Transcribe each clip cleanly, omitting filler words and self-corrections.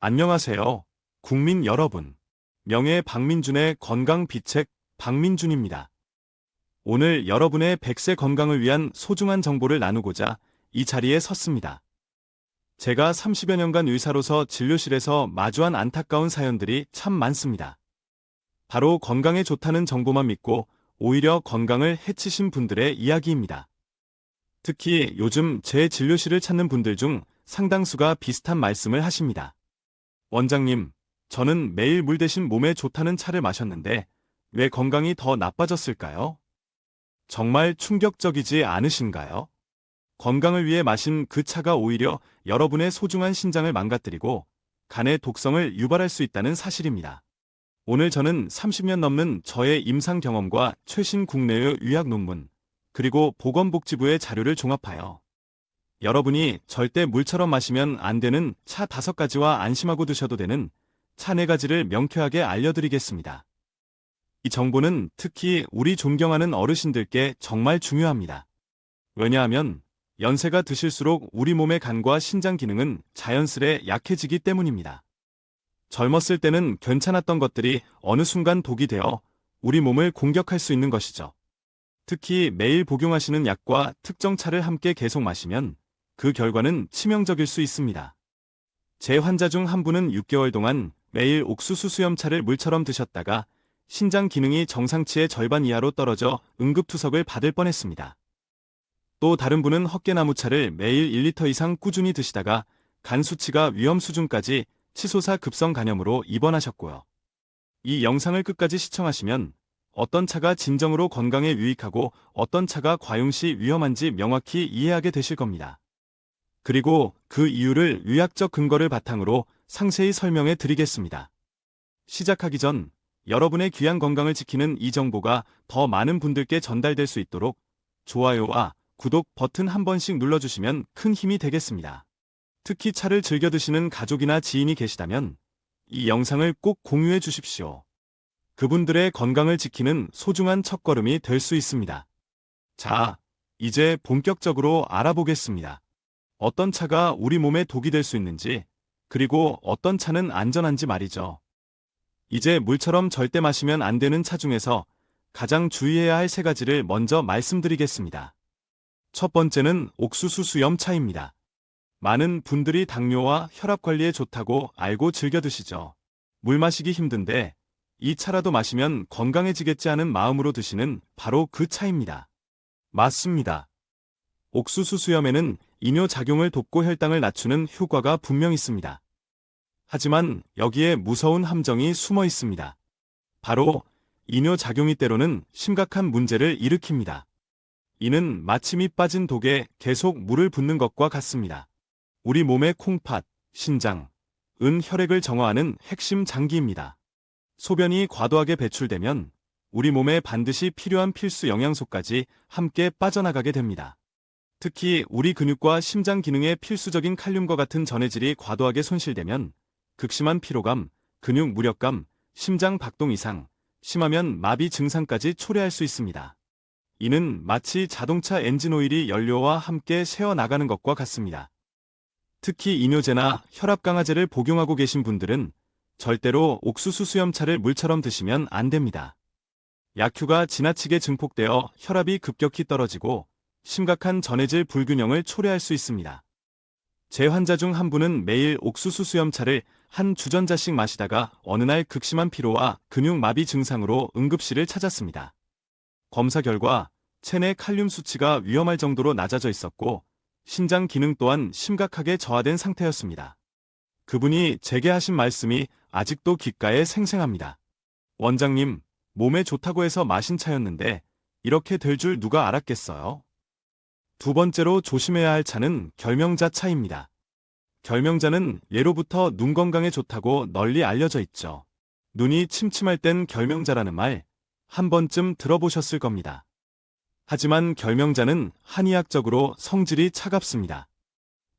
안녕하세요, 국민 여러분. 명예 박민준의 건강 비책 박민준입니다. 오늘 여러분의 100세 건강을 위한 소중한 정보를 나누고자 이 자리에 섰습니다. 제가 30여 년간 의사로서 진료실에서 마주한 안타까운 사연들이 참 많습니다. 바로 건강에 좋다는 정보만 믿고 오히려 건강을 해치신 분들의 이야기입니다. 특히 요즘 제 진료실을 찾는 분들 중 상당수가 비슷한 말씀을 하십니다. 원장님, 저는 매일 물 대신 몸에 좋다는 차를 마셨는데 왜 건강이 더 나빠졌을까요? 정말 충격적이지 않으신가요? 건강을 위해 마신 그 차가 오히려 여러분의 소중한 신장을 망가뜨리고 간의 독성을 유발할 수 있다는 사실입니다. 오늘 저는 30년 넘는 저의 임상 경험과 최신 국내의 의학 논문, 그리고 보건복지부의 자료를 종합하여 여러분이 절대 물처럼 마시면 안 되는 차 5가지와 안심하고 드셔도 되는 차 4가지를 명쾌하게 알려드리겠습니다. 이 정보는 특히 우리 존경하는 어르신들께 정말 중요합니다. 왜냐하면 연세가 드실수록 우리 몸의 간과 신장 기능은 자연스레 약해지기 때문입니다. 젊었을 때는 괜찮았던 것들이 어느 순간 독이 되어 우리 몸을 공격할 수 있는 것이죠. 특히 매일 복용하시는 약과 특정 차를 함께 계속 마시면 그 결과는 치명적일 수 있습니다. 제 환자 중 한 분은 6개월 동안 매일 옥수수 수염차를 물처럼 드셨다가 신장 기능이 정상치의 절반 이하로 떨어져 응급투석을 받을 뻔했습니다. 또 다른 분은 헛개나무차를 매일 1리터 이상 꾸준히 드시다가 간 수치가 위험 수준까지 치솟아 급성 간염으로 입원하셨고요. 이 영상을 끝까지 시청하시면 어떤 차가 진정으로 건강에 유익하고 어떤 차가 과용 시 위험한지 명확히 이해하게 되실 겁니다. 그리고 그 이유를 의학적 근거를 바탕으로 상세히 설명해 드리겠습니다. 시작하기 전 여러분의 귀한 건강을 지키는 이 정보가 더 많은 분들께 전달될 수 있도록 좋아요와 구독 버튼 한 번씩 눌러주시면 큰 힘이 되겠습니다. 특히 차를 즐겨 드시는 가족이나 지인이 계시다면 이 영상을 꼭 공유해 주십시오. 그분들의 건강을 지키는 소중한 첫걸음이 될 수 있습니다. 자, 이제 본격적으로 알아보겠습니다. 어떤 차가 우리 몸에 독이 될 수 있는지, 그리고 어떤 차는 안전한지 말이죠. 이제 물처럼 절대 마시면 안 되는 차 중에서 가장 주의해야 할 3가지를 먼저 말씀드리겠습니다. 첫 번째는 옥수수 수염차입니다. 많은 분들이 당뇨와 혈압 관리에 좋다고 알고 즐겨 드시죠. 물 마시기 힘든데 이 차라도 마시면 건강해지겠지 하는 마음으로 드시는 바로 그 차입니다. 맞습니다. 옥수수 수염에는 이뇨작용을 돕고 혈당을 낮추는 효과가 분명 있습니다. 하지만 여기에 무서운 함정이 숨어 있습니다. 바로 이뇨작용이 때로는 심각한 문제를 일으킵니다. 이는 마치 밑 빠진 독에 계속 물을 붓는 것과 같습니다. 우리 몸의 콩팥, 신장, 은 혈액을 정화하는 핵심 장기입니다. 소변이 과도하게 배출되면 우리 몸에 반드시 필요한 필수 영양소까지 함께 빠져나가게 됩니다. 특히 우리 근육과 심장 기능에 필수적인 칼륨과 같은 전해질이 과도하게 손실되면 극심한 피로감, 근육 무력감, 심장 박동 이상, 심하면 마비 증상까지 초래할 수 있습니다. 이는 마치 자동차 엔진 오일이 연료와 함께 새어나가는 것과 같습니다. 특히 이뇨제나 혈압 강화제를 복용하고 계신 분들은 절대로 옥수수 수염차를 물처럼 드시면 안 됩니다. 약효가 지나치게 증폭되어 혈압이 급격히 떨어지고 심각한 전해질 불균형을 초래할 수 있습니다. 제 환자 중 한 분은 매일 옥수수 수염차를 한 주전자씩 마시다가 어느 날 극심한 피로와 근육 마비 증상으로 응급실을 찾았습니다. 검사 결과 체내 칼륨 수치가 위험할 정도로 낮아져 있었고 신장 기능 또한 심각하게 저하된 상태였습니다. 그분이 제게 하신 말씀이 아직도 귓가에 생생합니다. 원장님, 몸에 좋다고 해서 마신 차였는데 이렇게 될 줄 누가 알았겠어요? 두 번째로 조심해야 할 차는 결명자 차입니다. 결명자는 예로부터 눈 건강에 좋다고 널리 알려져 있죠. 눈이 침침할 땐 결명자라는 말 한 번쯤 들어보셨을 겁니다. 하지만 결명자는 한의학적으로 성질이 차갑습니다.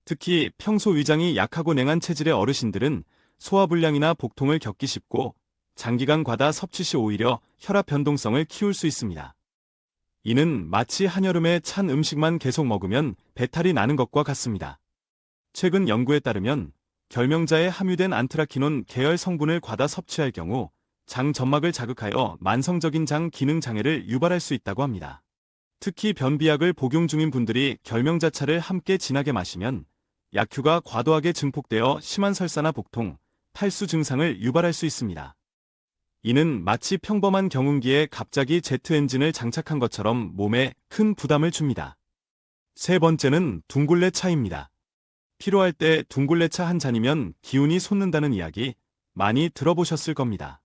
특히 평소 위장이 약하고 냉한 체질의 어르신들은 소화불량이나 복통을 겪기 쉽고 장기간 과다 섭취 시 오히려 혈압 변동성을 키울 수 있습니다. 이는 마치 한여름에 찬 음식만 계속 먹으면 배탈이 나는 것과 같습니다. 최근 연구에 따르면 결명자에 함유된 안트라키논 계열 성분을 과다 섭취할 경우 장 점막을 자극하여 만성적인 장 기능 장애를 유발할 수 있다고 합니다. 특히 변비약을 복용 중인 분들이 결명자차를 함께 진하게 마시면 약효가 과도하게 증폭되어 심한 설사나 복통, 탈수 증상을 유발할 수 있습니다. 이는 마치 평범한 경운기에 갑자기 제트 엔진을 장착한 것처럼 몸에 큰 부담을 줍니다. 세 번째는 둥글레 차입니다. 피로할 때 둥글레차 한 잔이면 기운이 솟는다는 이야기 많이 들어보셨을 겁니다.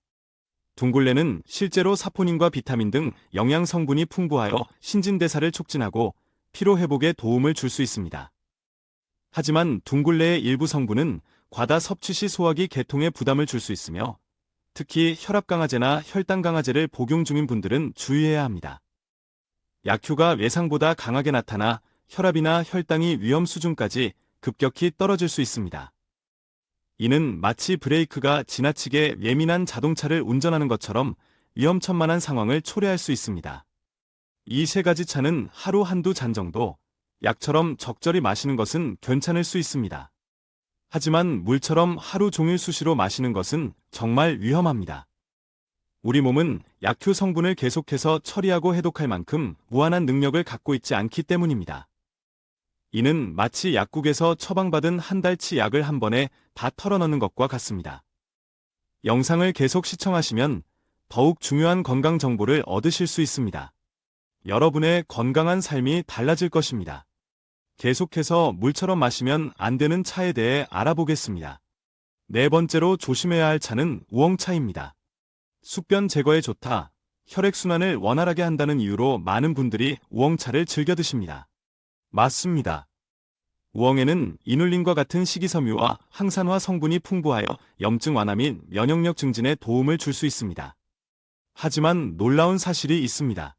둥글레는 실제로 사포닌과 비타민 등 영양 성분이 풍부하여 신진대사를 촉진하고 피로 회복에 도움을 줄 수 있습니다. 하지만 둥글레의 일부 성분은 과다 섭취 시 소화기 계통에 부담을 줄 수 있으며 특히 혈압 강화제나 혈당 강화제를 복용 중인 분들은 주의해야 합니다. 약효가 예상보다 강하게 나타나 혈압이나 혈당이 위험 수준까지 급격히 떨어질 수 있습니다. 이는 마치 브레이크가 지나치게 예민한 자동차를 운전하는 것처럼 위험천만한 상황을 초래할 수 있습니다. 이 세 가지 차는 하루 한두 잔 정도 약처럼 적절히 마시는 것은 괜찮을 수 있습니다. 하지만 물처럼 하루 종일 수시로 마시는 것은 정말 위험합니다. 우리 몸은 약효 성분을 계속해서 처리하고 해독할 만큼 무한한 능력을 갖고 있지 않기 때문입니다. 이는 마치 약국에서 처방받은 한 달치 약을 한 번에 다 털어넣는 것과 같습니다. 영상을 계속 시청하시면 더욱 중요한 건강 정보를 얻으실 수 있습니다. 여러분의 건강한 삶이 달라질 것입니다. 계속해서 물처럼 마시면 안 되는 차에 대해 알아보겠습니다. 네 번째로 조심해야 할 차는 우엉차입니다. 숙변 제거에 좋다, 혈액순환을 원활하게 한다는 이유로 많은 분들이 우엉차를 즐겨 드십니다. 맞습니다. 우엉에는 이눌린과 같은 식이섬유와 항산화 성분이 풍부하여 염증 완화 및 면역력 증진에 도움을 줄 수 있습니다. 하지만 놀라운 사실이 있습니다.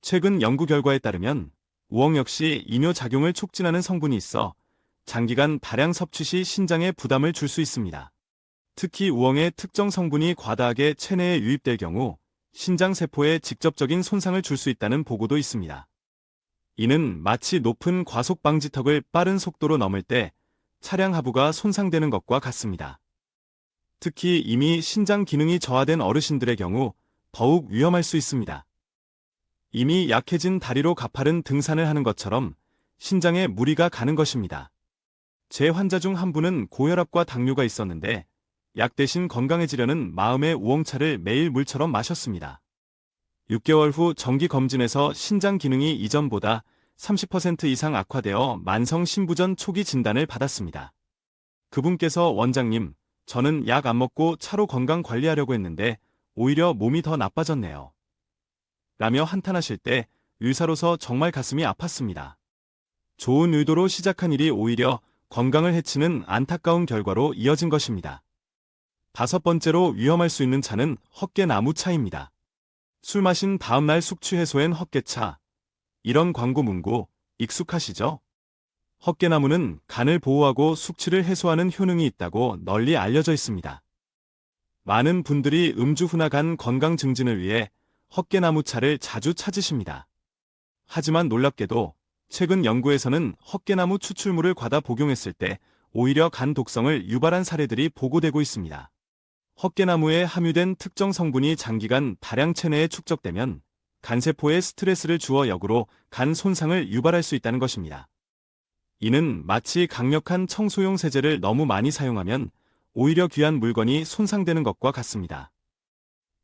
최근 연구 결과에 따르면 우엉 역시 이뇨작용을 촉진하는 성분이 있어 장기간 다량 섭취 시 신장에 부담을 줄 수 있습니다. 특히 우엉의 특정 성분이 과다하게 체내에 유입될 경우 신장 세포에 직접적인 손상을 줄 수 있다는 보고도 있습니다. 이는 마치 높은 과속 방지턱을 빠른 속도로 넘을 때 차량 하부가 손상되는 것과 같습니다. 특히 이미 신장 기능이 저하된 어르신들의 경우 더욱 위험할 수 있습니다. 이미 약해진 다리로 가파른 등산을 하는 것처럼 신장에 무리가 가는 것입니다. 제 환자 중 한 분은 고혈압과 당뇨가 있었는데 약 대신 건강해지려는 마음의 우엉차를 매일 물처럼 마셨습니다. 6개월 후 정기검진에서 신장 기능이 이전보다 30% 이상 악화되어 만성 신부전 초기 진단을 받았습니다. 그분께서 원장님, 저는 약 안 먹고 차로 건강 관리하려고 했는데 오히려 몸이 더 나빠졌네요. 라며 한탄하실 때 의사로서 정말 가슴이 아팠습니다. 좋은 의도로 시작한 일이 오히려 건강을 해치는 안타까운 결과로 이어진 것입니다. 다섯 번째로 위험할 수 있는 차는 헛개나무차입니다. 술 마신 다음날 숙취 해소엔 헛개차. 이런 광고 문구 익숙하시죠? 헛개나무는 간을 보호하고 숙취를 해소하는 효능이 있다고 널리 알려져 있습니다. 많은 분들이 음주 후나 간 건강 증진을 위해 헛개나무차를 자주 찾으십니다. 하지만 놀랍게도 최근 연구에서는 헛개나무 추출물을 과다 복용했을 때 오히려 간 독성을 유발한 사례들이 보고되고 있습니다. 헛개나무에 함유된 특정 성분이 장기간 다량 체내에 축적되면 간세포에 스트레스를 주어 역으로 간 손상을 유발할 수 있다는 것입니다. 이는 마치 강력한 청소용 세제를 너무 많이 사용하면 오히려 귀한 물건이 손상되는 것과 같습니다.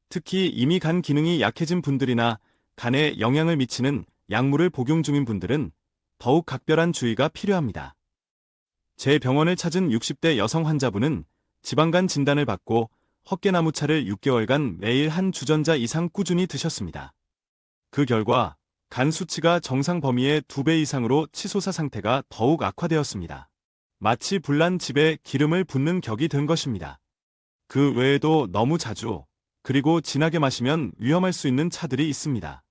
특히 이미 간 기능이 약해진 분들이나 간에 영향을 미치는 약물을 복용 중인 분들은 더욱 각별한 주의가 필요합니다. 제 병원을 찾은 60대 여성 환자분은 지방간 진단을 받고 헛개나무차를 6개월간 매일 한 주전자 이상 꾸준히 드셨습니다. 그 결과 간 수치가 정상 범위의 2배 이상으로 치솟아 상태가 더욱 악화되었습니다. 마치 불난 집에 기름을 붓는 격이 된 것입니다. 그 외에도 너무 자주 그리고 진하게 마시면 위험할 수 있는 차들이 있습니다.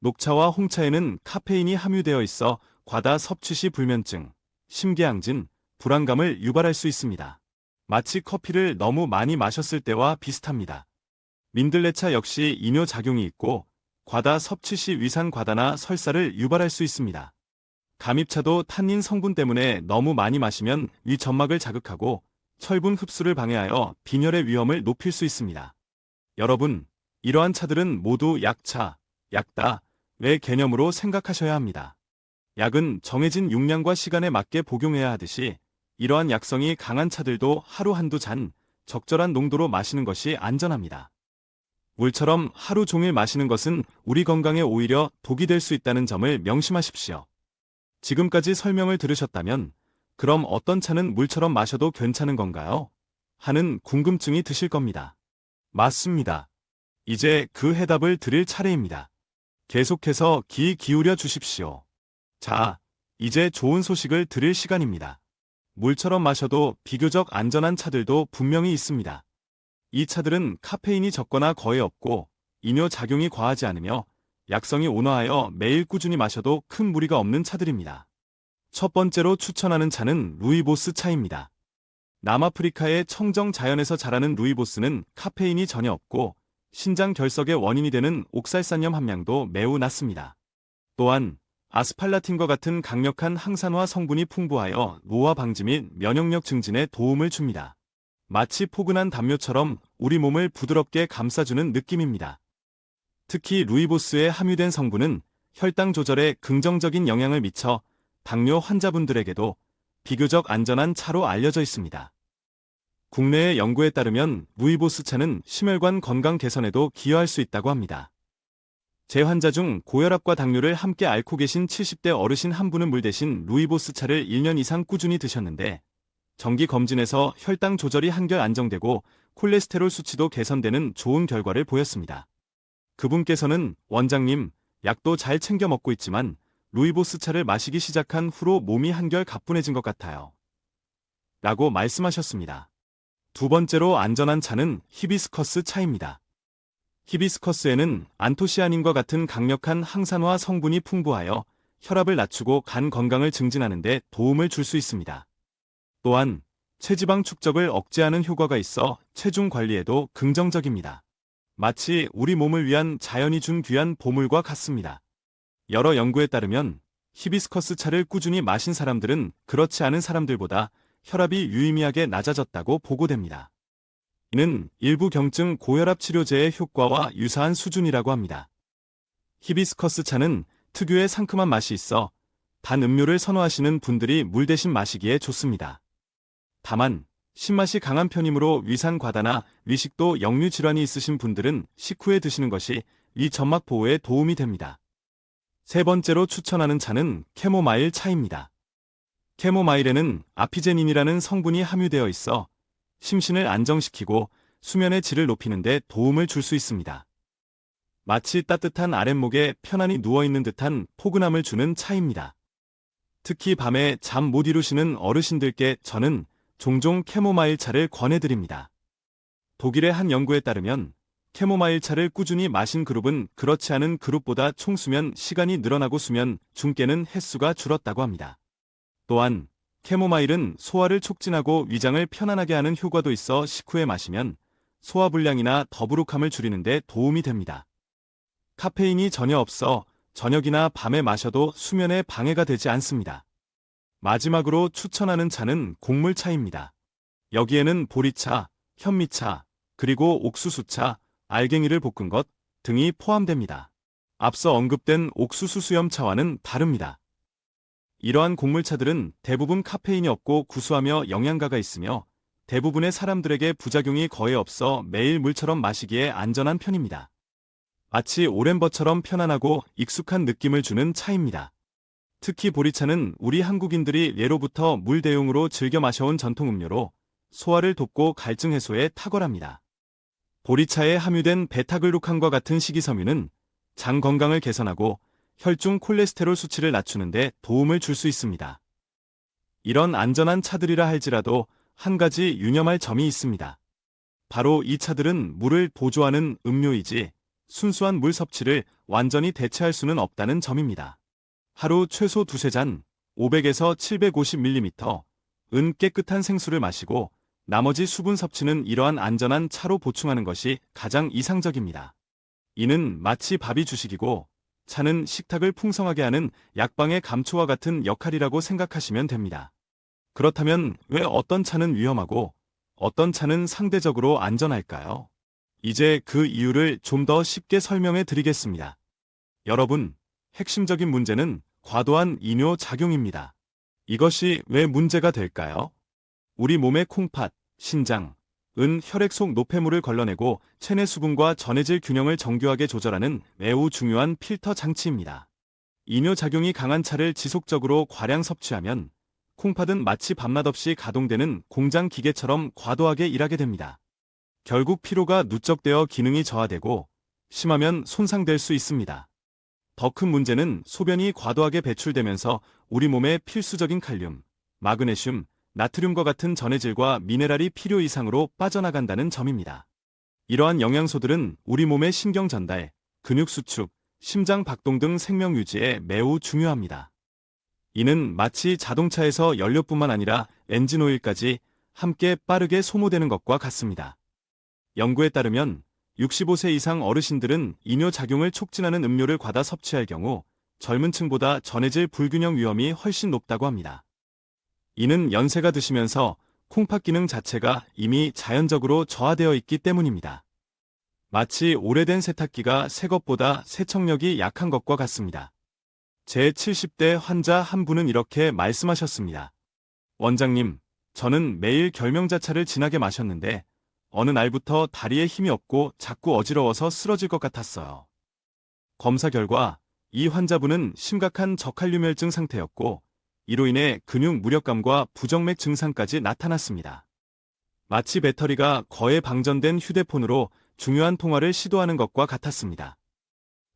녹차와 홍차에는 카페인이 함유되어 있어 과다 섭취 시 불면증, 심계항진, 불안감을 유발할 수 있습니다. 마치 커피를 너무 많이 마셨을 때와 비슷합니다. 민들레차 역시 이뇨작용이 있고 과다 섭취 시 위산 과다나 설사를 유발할 수 있습니다. 감입차도 탄닌 성분 때문에 너무 많이 마시면 위 점막을 자극하고 철분 흡수를 방해하여 빈혈의 위험을 높일 수 있습니다. 여러분, 이러한 차들은 모두 약차, 약다의 개념으로 생각하셔야 합니다. 약은 정해진 용량과 시간에 맞게 복용해야 하듯이 이러한 약성이 강한 차들도 하루 한두 잔 적절한 농도로 마시는 것이 안전합니다. 물처럼 하루 종일 마시는 것은 우리 건강에 오히려 독이 될 수 있다는 점을 명심하십시오. 지금까지 설명을 들으셨다면 그럼 어떤 차는 물처럼 마셔도 괜찮은 건가요? 하는 궁금증이 드실 겁니다. 맞습니다. 이제 그 해답을 드릴 차례입니다. 계속해서 귀 기울여 주십시오. 자, 이제 좋은 소식을 드릴 시간입니다. 물처럼 마셔도 비교적 안전한 차들도 분명히 있습니다. 이 차들은 카페인이 적거나 거의 없고 이뇨 작용이 과하지 않으며 약성이 온화하여 매일 꾸준히 마셔도 큰 무리가 없는 차들입니다. 첫 번째로 추천하는 차는 루이보스 차입니다. 남아프리카의 청정 자연에서 자라는 루이보스는 카페인이 전혀 없고 신장 결석의 원인이 되는 옥살산염 함량도 매우 낮습니다. 또한 아스팔라틴과 같은 강력한 항산화 성분이 풍부하여 노화 방지 및 면역력 증진에 도움을 줍니다. 마치 포근한 담요처럼 우리 몸을 부드럽게 감싸주는 느낌입니다. 특히 루이보스에 함유된 성분은 혈당 조절에 긍정적인 영향을 미쳐 당뇨 환자분들에게도 비교적 안전한 차로 알려져 있습니다. 국내의 연구에 따르면 루이보스 차는 심혈관 건강 개선에도 기여할 수 있다고 합니다. 제 환자 중 고혈압과 당뇨를 함께 앓고 계신 70대 어르신 한 분은 물 대신 루이보스 차를 1년 이상 꾸준히 드셨는데 정기 검진에서 혈당 조절이 한결 안정되고 콜레스테롤 수치도 개선되는 좋은 결과를 보였습니다. 그분께서는 원장님, 약도 잘 챙겨 먹고 있지만 루이보스 차를 마시기 시작한 후로 몸이 한결 가뿐해진 것 같아요. 라고 말씀하셨습니다. 두 번째로 안전한 차는 히비스커스 차입니다. 히비스커스에는 안토시아닌과 같은 강력한 항산화 성분이 풍부하여 혈압을 낮추고 간 건강을 증진하는 데 도움을 줄 수 있습니다. 또한 체지방 축적을 억제하는 효과가 있어 체중 관리에도 긍정적입니다. 마치 우리 몸을 위한 자연이 준 귀한 보물과 같습니다. 여러 연구에 따르면 히비스커스 차를 꾸준히 마신 사람들은 그렇지 않은 사람들보다 혈압이 유의미하게 낮아졌다고 보고됩니다. 이는 일부 경증 고혈압 치료제의 효과와 유사한 수준이라고 합니다. 히비스커스 차는 특유의 상큼한 맛이 있어 단 음료를 선호하시는 분들이 물 대신 마시기에 좋습니다. 다만 신맛이 강한 편이므로 위산 과다나 위식도 역류 질환이 있으신 분들은 식후에 드시는 것이 위 점막 보호에 도움이 됩니다. 세 번째로 추천하는 차는 캐모마일 차입니다. 캐모마일에는 아피제닌이라는 성분이 함유되어 있어 심신을 안정시키고 수면의 질을 높이는 데 도움을 줄 수 있습니다. 마치 따뜻한 아랫목에 편안히 누워있는 듯한 포근함을 주는 차입니다. 특히 밤에 잠 못 이루시는 어르신들께 저는 종종 캐모마일 차를 권해드립니다. 독일의 한 연구에 따르면 캐모마일 차를 꾸준히 마신 그룹은 그렇지 않은 그룹보다 총 수면 시간이 늘어나고 수면 중 깨는 횟수가 줄었다고 합니다. 또한 캐모마일은 소화를 촉진하고 위장을 편안하게 하는 효과도 있어 식후에 마시면 소화불량이나 더부룩함을 줄이는 데 도움이 됩니다. 카페인이 전혀 없어 저녁이나 밤에 마셔도 수면에 방해가 되지 않습니다. 마지막으로 추천하는 차는 곡물차입니다. 여기에는 보리차, 현미차, 그리고 옥수수차, 알갱이를 볶은 것 등이 포함됩니다. 앞서 언급된 옥수수 수염차와는 다릅니다. 이러한 곡물차들은 대부분 카페인이 없고 구수하며 영양가가 있으며 대부분의 사람들에게 부작용이 거의 없어 매일 물처럼 마시기에 안전한 편입니다. 마치 오렌버처럼 편안하고 익숙한 느낌을 주는 차입니다. 특히 보리차는 우리 한국인들이 예로부터 물 대용으로 즐겨 마셔온 전통 음료로 소화를 돕고 갈증 해소에 탁월합니다. 보리차에 함유된 베타글루칸과 같은 식이섬유는 장 건강을 개선하고 혈중 콜레스테롤 수치를 낮추는 데 도움을 줄 수 있습니다. 이런 안전한 차들이라 할지라도 한 가지 유념할 점이 있습니다. 바로 이 차들은 물을 보조하는 음료이지 순수한 물 섭취를 완전히 대체할 수는 없다는 점입니다. 하루 최소 두세 잔, 500에서 750ml, 은 깨끗한 생수를 마시고 나머지 수분 섭취는 이러한 안전한 차로 보충하는 것이 가장 이상적입니다. 이는 마치 밥이 주식이고 차는 식탁을 풍성하게 하는 약방의 감초와 같은 역할이라고 생각하시면 됩니다. 그렇다면 왜 어떤 차는 위험하고 어떤 차는 상대적으로 안전할까요? 이제 그 이유를 좀 더 쉽게 설명해 드리겠습니다. 여러분, 핵심적인 문제는 과도한 이뇨 작용입니다. 이것이 왜 문제가 될까요? 우리 몸의 콩팥, 신장, 은 혈액 속 노폐물을 걸러내고 체내 수분과 전해질 균형을 정교하게 조절하는 매우 중요한 필터 장치입니다. 이뇨 작용이 강한 차를 지속적으로 과량 섭취하면 콩팥은 마치 밤낮 없이 가동되는 공장 기계처럼 과도하게 일하게 됩니다. 결국 피로가 누적되어 기능이 저하되고 심하면 손상될 수 있습니다. 더 큰 문제는 소변이 과도하게 배출되면서 우리 몸에 필수적인 칼륨, 마그네슘, 나트륨과 같은 전해질과 미네랄이 필요 이상으로 빠져나간다는 점입니다. 이러한 영양소들은 우리 몸의 신경 전달, 근육 수축, 심장 박동 등 생명 유지에 매우 중요합니다. 이는 마치 자동차에서 연료뿐만 아니라 엔진 오일까지 함께 빠르게 소모되는 것과 같습니다. 연구에 따르면 65세 이상 어르신들은 이뇨 작용을 촉진하는 음료를 과다 섭취할 경우 젊은 층보다 전해질 불균형 위험이 훨씬 높다고 합니다. 이는 연세가 드시면서 콩팥 기능 자체가 이미 자연적으로 저하되어 있기 때문입니다. 마치 오래된 세탁기가 새 것보다 세척력이 약한 것과 같습니다. 제 70대 환자 한 분은 이렇게 말씀하셨습니다. 원장님, 저는 매일 결명자차를 진하게 마셨는데 어느 날부터 다리에 힘이 없고 자꾸 어지러워서 쓰러질 것 같았어요. 검사 결과 이 환자분은 심각한 저칼륨혈증 상태였고 이로 인해 근육 무력감과 부정맥 증상까지 나타났습니다. 마치 배터리가 거의 방전된 휴대폰으로 중요한 통화를 시도하는 것과 같았습니다.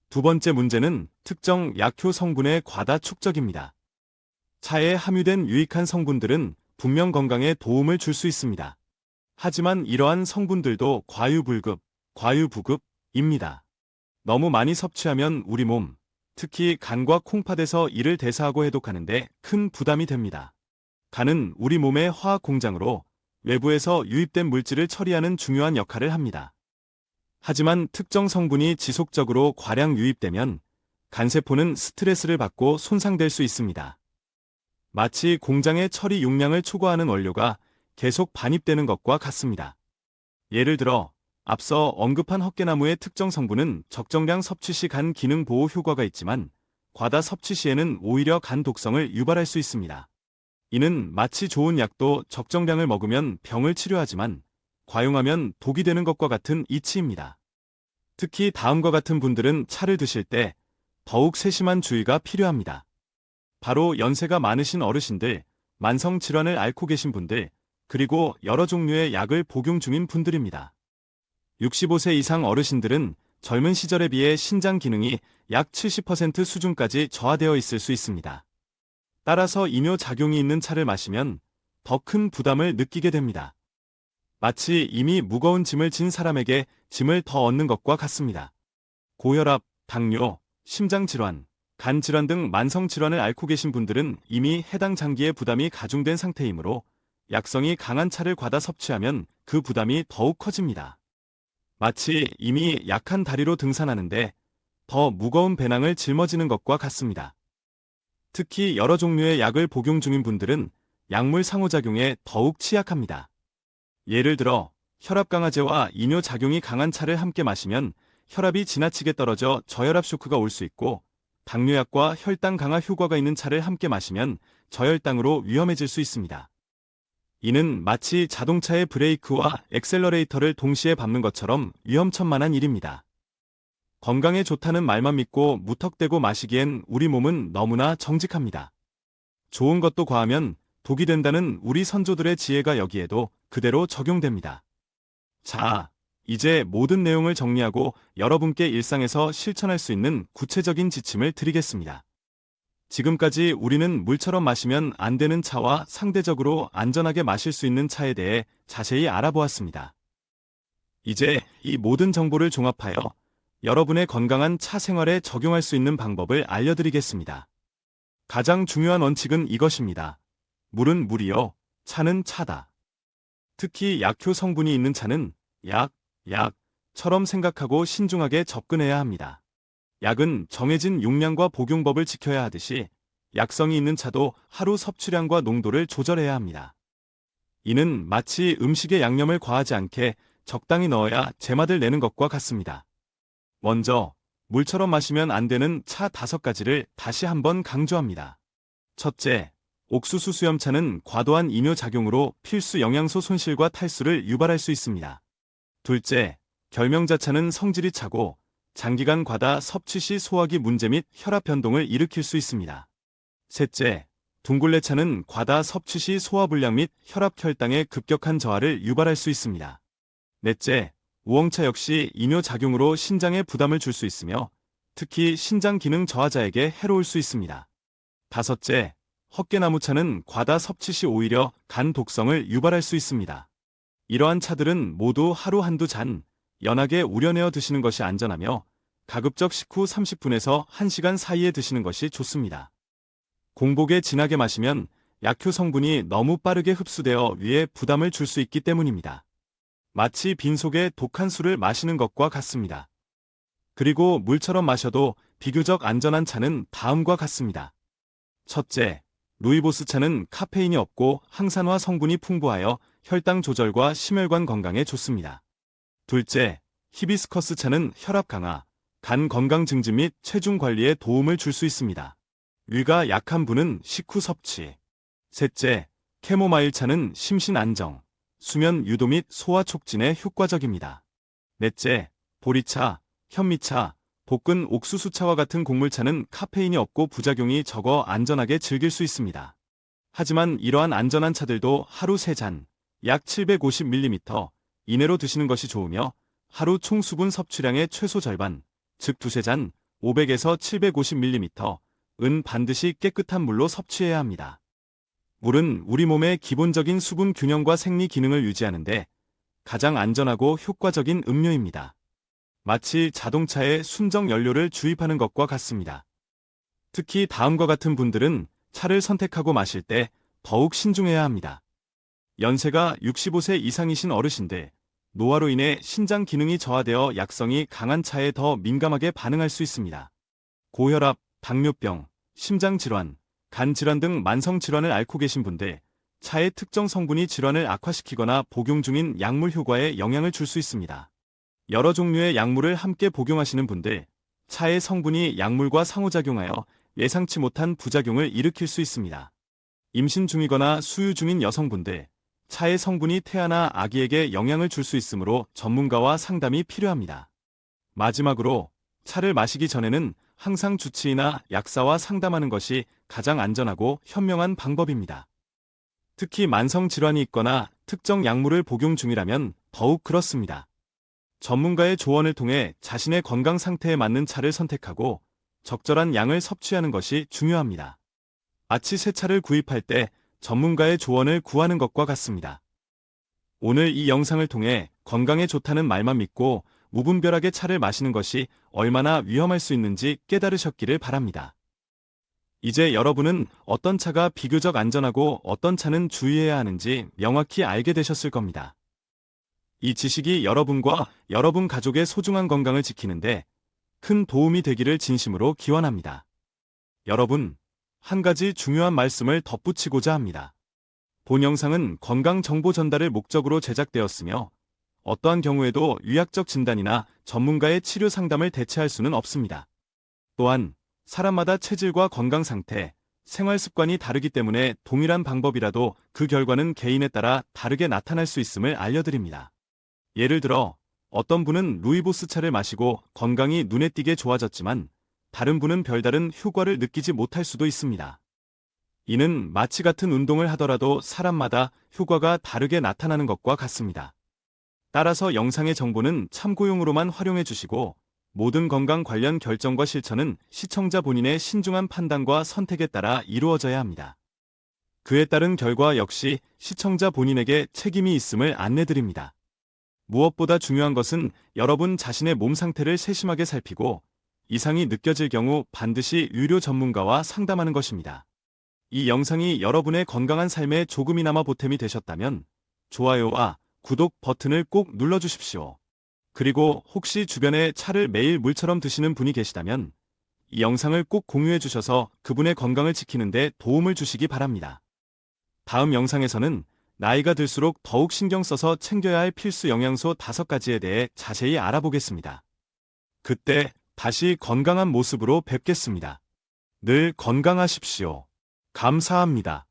두 번째 문제는 특정 약효 성분의 과다 축적입니다. 차에 함유된 유익한 성분들은 분명 건강에 도움을 줄 수 있습니다. 하지만 이러한 성분들도 과유불급, 과유부급입니다. 너무 많이 섭취하면 우리 몸, 특히 간과 콩팥에서 이를 대사하고 해독하는데 큰 부담이 됩니다. 간은 우리 몸의 화학 공장으로 외부에서 유입된 물질을 처리하는 중요한 역할을 합니다. 하지만 특정 성분이 지속적으로 과량 유입되면 간세포는 스트레스를 받고 손상될 수 있습니다. 마치 공장의 처리 용량을 초과하는 원료가 계속 반입되는 것과 같습니다. 예를 들어 앞서 언급한 헛개나무의 특정 성분은 적정량 섭취 시 간 기능 보호 효과가 있지만 과다 섭취 시에는 오히려 간 독성을 유발할 수 있습니다. 이는 마치 좋은 약도 적정량을 먹으면 병을 치료하지만 과용하면 독이 되는 것과 같은 이치입니다. 특히 다음과 같은 분들은 차를 드실 때 더욱 세심한 주의가 필요합니다. 바로 연세가 많으신 어르신들, 만성 질환을 앓고 계신 분들, 그리고 여러 종류의 약을 복용 중인 분들입니다. 65세 이상 어르신들은 젊은 시절에 비해 신장 기능이 약 70% 수준까지 저하되어 있을 수 있습니다. 따라서 이뇨 작용이 있는 차를 마시면 더 큰 부담을 느끼게 됩니다. 마치 이미 무거운 짐을 진 사람에게 짐을 더 얻는 것과 같습니다. 고혈압, 당뇨, 심장질환, 간질환 등 만성질환을 앓고 계신 분들은 이미 해당 장기의 부담이 가중된 상태이므로 약성이 강한 차를 과다 섭취하면 그 부담이 더욱 커집니다. 마치 이미 약한 다리로 등산하는데 더 무거운 배낭을 짊어지는 것과 같습니다. 특히 여러 종류의 약을 복용 중인 분들은 약물 상호작용에 더욱 취약합니다. 예를 들어 혈압 강화제와 이뇨 작용이 강한 차를 함께 마시면 혈압이 지나치게 떨어져 저혈압 쇼크가 올 수 있고 당뇨약과 혈당 강화 효과가 있는 차를 함께 마시면 저혈당으로 위험해질 수 있습니다. 이는 마치 자동차의 브레이크와 엑셀러레이터를 동시에 밟는 것처럼 위험천만한 일입니다. 건강에 좋다는 말만 믿고 무턱대고 마시기엔 우리 몸은 너무나 정직합니다. 좋은 것도 과하면 독이 된다는 우리 선조들의 지혜가 여기에도 그대로 적용됩니다. 자, 이제 모든 내용을 정리하고 여러분께 일상에서 실천할 수 있는 구체적인 지침을 드리겠습니다. 지금까지 우리는 물처럼 마시면 안 되는 차와 상대적으로 안전하게 마실 수 있는 차에 대해 자세히 알아보았습니다. 이제 이 모든 정보를 종합하여 여러분의 건강한 차 생활에 적용할 수 있는 방법을 알려드리겠습니다. 가장 중요한 원칙은 이것입니다. 물은 물이요, 차는 차다. 특히 약효 성분이 있는 차는 약처럼 생각하고 신중하게 접근해야 합니다. 약은 정해진 용량과 복용법을 지켜야 하듯이 약성이 있는 차도 하루 섭취량과 농도를 조절해야 합니다. 이는 마치 음식에 양념을 과하지 않게 적당히 넣어야 제맛을 내는 것과 같습니다. 먼저, 물처럼 마시면 안 되는 차 5가지를 다시 한번 강조합니다. 첫째, 옥수수 수염차는 과도한 이뇨작용으로 필수 영양소 손실과 탈수를 유발할 수 있습니다. 둘째, 결명자차는 성질이 차고 장기간 과다 섭취 시 소화기 문제 및 혈압 변동을 일으킬 수 있습니다. 셋째, 둥글레차는 과다 섭취 시 소화불량 및 혈압 혈당의 급격한 저하를 유발할 수 있습니다. 넷째, 우엉차 역시 이뇨작용으로 신장에 부담을 줄 수 있으며 특히 신장 기능 저하자에게 해로울 수 있습니다. 다섯째, 헛개나무차는 과다 섭취 시 오히려 간 독성을 유발할 수 있습니다. 이러한 차들은 모두 하루 한두 잔, 연하게 우려내어 드시는 것이 안전하며 가급적 식후 30분에서 1시간 사이에 드시는 것이 좋습니다. 공복에 진하게 마시면 약효 성분이 너무 빠르게 흡수되어 위에 부담을 줄 수 있기 때문입니다. 마치 빈속에 독한 술을 마시는 것과 같습니다. 그리고 물처럼 마셔도 비교적 안전한 차는 다음과 같습니다. 첫째, 루이보스 차는 카페인이 없고 항산화 성분이 풍부하여 혈당 조절과 심혈관 건강에 좋습니다. 둘째, 히비스커스 차는 혈압 강화, 간 건강 증진 및 체중 관리에 도움을 줄 수 있습니다. 위가 약한 분은 식후 섭취. 셋째, 캐모마일 차는 심신 안정, 수면 유도 및 소화 촉진에 효과적입니다. 넷째, 보리차, 현미차, 볶은 옥수수차와 같은 곡물차는 카페인이 없고 부작용이 적어 안전하게 즐길 수 있습니다. 하지만 이러한 안전한 차들도 하루 3잔, 약 750ml 이내로 드시는 것이 좋으며 하루 총 수분 섭취량의 최소 절반, 즉 두세 잔, 500에서 750ml은 반드시 깨끗한 물로 섭취해야 합니다. 물은 우리 몸의 기본적인 수분 균형과 생리 기능을 유지하는데 가장 안전하고 효과적인 음료입니다. 마치 자동차에 순정 연료를 주입하는 것과 같습니다. 특히 다음과 같은 분들은 차를 선택하고 마실 때 더욱 신중해야 합니다. 연세가 65세 이상이신 어르신들, 노화로 인해 신장 기능이 저하되어 약성이 강한 차에 더 민감하게 반응할 수 있습니다. 고혈압, 당뇨병, 심장질환, 간질환 등 만성질환을 앓고 계신 분들, 차의 특정 성분이 질환을 악화시키거나 복용 중인 약물 효과에 영향을 줄 수 있습니다. 여러 종류의 약물을 함께 복용하시는 분들, 차의 성분이 약물과 상호작용하여 예상치 못한 부작용을 일으킬 수 있습니다. 임신 중이거나 수유 중인 여성분들, 차의 성분이 태아나 아기에게 영향을 줄 수 있으므로 전문가와 상담이 필요합니다. 마지막으로, 차를 마시기 전에는 항상 주치의나 약사와 상담하는 것이 가장 안전하고 현명한 방법입니다. 특히 만성 질환이 있거나 특정 약물을 복용 중이라면 더욱 그렇습니다. 전문가의 조언을 통해 자신의 건강 상태에 맞는 차를 선택하고 적절한 양을 섭취하는 것이 중요합니다. 마치 새 차를 구입할 때 전문가의 조언을 구하는 것과 같습니다. 오늘 이 영상을 통해 건강에 좋다는 말만 믿고 무분별하게 차를 마시는 것이 얼마나 위험할 수 있는지 깨달으셨기를 바랍니다. 이제 여러분은 어떤 차가 비교적 안전하고 어떤 차는 주의해야 하는지 명확히 알게 되셨을 겁니다. 이 지식이 여러분과 여러분 가족의 소중한 건강을 지키는데 큰 도움이 되기를 진심으로 기원합니다. 여러분, 한 가지 중요한 말씀을 덧붙이고자 합니다. 본 영상은 건강 정보 전달을 목적으로 제작되었으며 어떠한 경우에도 의학적 진단이나 전문가의 치료 상담을 대체할 수는 없습니다. 또한 사람마다 체질과 건강 상태, 생활 습관이 다르기 때문에 동일한 방법이라도 그 결과는 개인에 따라 다르게 나타날 수 있음을 알려드립니다. 예를 들어 어떤 분은 루이보스 차를 마시고 건강이 눈에 띄게 좋아졌지만 다른 분은 별다른 효과를 느끼지 못할 수도 있습니다. 이는 마치 같은 운동을 하더라도 사람마다 효과가 다르게 나타나는 것과 같습니다. 따라서 영상의 정보는 참고용으로만 활용해 주시고 모든 건강 관련 결정과 실천은 시청자 본인의 신중한 판단과 선택에 따라 이루어져야 합니다. 그에 따른 결과 역시 시청자 본인에게 책임이 있음을 안내드립니다. 무엇보다 중요한 것은 여러분 자신의 몸 상태를 세심하게 살피고 이상이 느껴질 경우 반드시 의료 전문가와 상담하는 것입니다. 이 영상이 여러분의 건강한 삶에 조금이나마 보탬이 되셨다면 좋아요와 구독 버튼을 꼭 눌러주십시오. 그리고 혹시 주변에 차를 매일 물처럼 드시는 분이 계시다면 이 영상을 꼭 공유해 주셔서 그분의 건강을 지키는 데 도움을 주시기 바랍니다. 다음 영상에서는 나이가 들수록 더욱 신경 써서 챙겨야 할 필수 영양소 5가지에 대해 자세히 알아보겠습니다. 그때 다시 건강한 모습으로 뵙겠습니다. 늘 건강하십시오. 감사합니다.